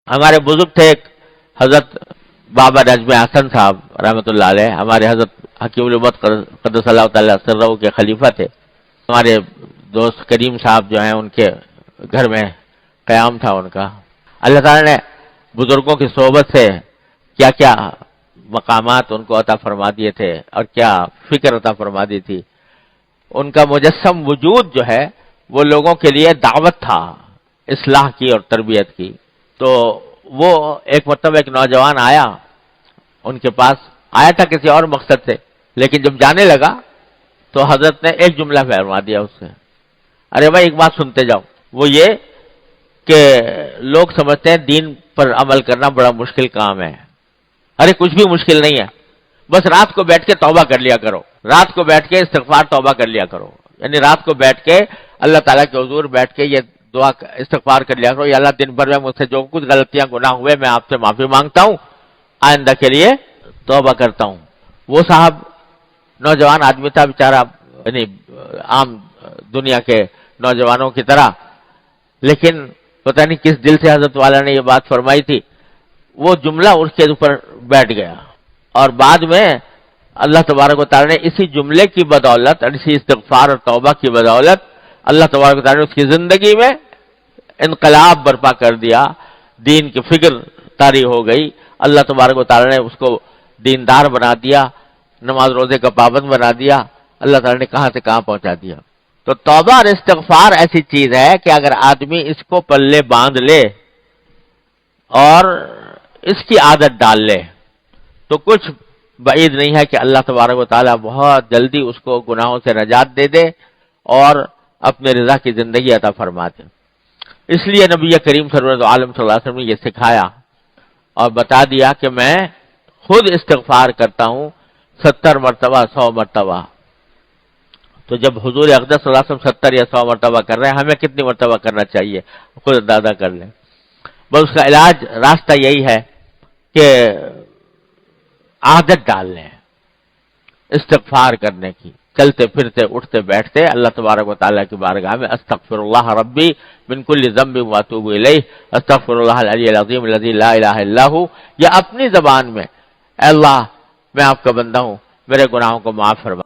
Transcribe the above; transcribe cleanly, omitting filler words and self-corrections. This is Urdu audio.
ہمارے بزرگ تھے ایک حضرت بابا نجم حسن صاحب رحمۃ اللہ علیہ، ہمارے حضرت حکیم الامت قدس اللہ تعالیٰ سرہ کے خلیفہ تھے. ہمارے دوست کریم صاحب جو ہیں ان کے گھر میں قیام تھا ان کا. اللہ تعالیٰ نے بزرگوں کی صحبت سے کیا کیا مقامات ان کو عطا فرما دیے تھے اور کیا فکر عطا فرما دی تھی. ان کا مجسم وجود جو ہے وہ لوگوں کے لیے دعوت تھا اصلاح کی اور تربیت کی. تو وہ ایک مرتبہ ایک نوجوان آیا ان کے پاس، آیا تھا کسی اور مقصد سے، لیکن جب جانے لگا تو حضرت نے ایک جملہ فرما دیا اس سے، ارے بھائی ایک بات سنتے جاؤ. وہ یہ کہ لوگ سمجھتے ہیں دین پر عمل کرنا بڑا مشکل کام ہے. ارے کچھ بھی مشکل نہیں ہے، بس رات کو بیٹھ کے توبہ کر لیا کرو، رات کو بیٹھ کے استغفار توبہ کر لیا کرو. یعنی رات کو بیٹھ کے اللہ تعالیٰ کے حضور بیٹھ کے یہ دعا استغفار کر لیا کرو، یا اللہ دن بھر میں مجھ سے جو کچھ غلطیاں گناہ ہوئے میں آپ سے معافی مانگتا ہوں، آئندہ کے لیے توبہ کرتا ہوں. وہ صاحب نوجوان آدمی تھا بیچارہ، یعنی عام دنیا کے نوجوانوں کی طرح، لیکن پتہ نہیں کس دل سے حضرت والا نے یہ بات فرمائی تھی، وہ جملہ اس کے اوپر بیٹھ گیا. اور بعد میں اللہ تبارک و تعالیٰ نے اسی جملے کی بدولت اور اسی استغفار اور توبہ کی بدولت اللہ تبارک و تعالیٰ نے اس کی زندگی میں انقلاب برپا کر دیا. دین کی فکر طاری ہو گئی، اللہ تبارک و تعالیٰ نے اس کو دیندار بنا دیا، نماز روزے کا پابند بنا دیا، اللہ تعالیٰ نے کہاں سے کہاں پہنچا دیا. تو توبہ اور استغفار ایسی چیز ہے کہ اگر آدمی اس کو پلے باندھ لے اور اس کی عادت ڈال لے تو کچھ بعید نہیں ہے کہ اللہ تبارک و تعالیٰ بہت جلدی اس کو گناہوں سے نجات دے دے اور اپنے رضا کی زندگی عطا فرما دے. اس لیے نبی کریم سرور عالم صلی اللہ علیہ وسلم نے یہ سکھایا اور بتا دیا کہ میں خود استغفار کرتا ہوں 70 مرتبہ 100 مرتبہ. تو جب حضور اقدس صلی اللہ علیہ وسلم 70 یا 100 مرتبہ کر رہے ہیں، ہمیں کتنی مرتبہ کرنا چاہیے خود اندازہ کر لیں. بس اس کا علاج راستہ یہی ہے کہ عادت ڈال لیں استغفار کرنے کی، چلتے پھرتے اٹھتے بیٹھتے اللہ تبارک و تعالیٰ کی بارگاہ میں استغفر اللہ ربی من کل ذنب واتوب الیہ، استغفر اللہ العلی العظیم الذی لا الہ الا ہو، یا اپنی زبان میں اے اللہ میں آپ کا بندہ ہوں، میرے گناہوں کو معاف فرما.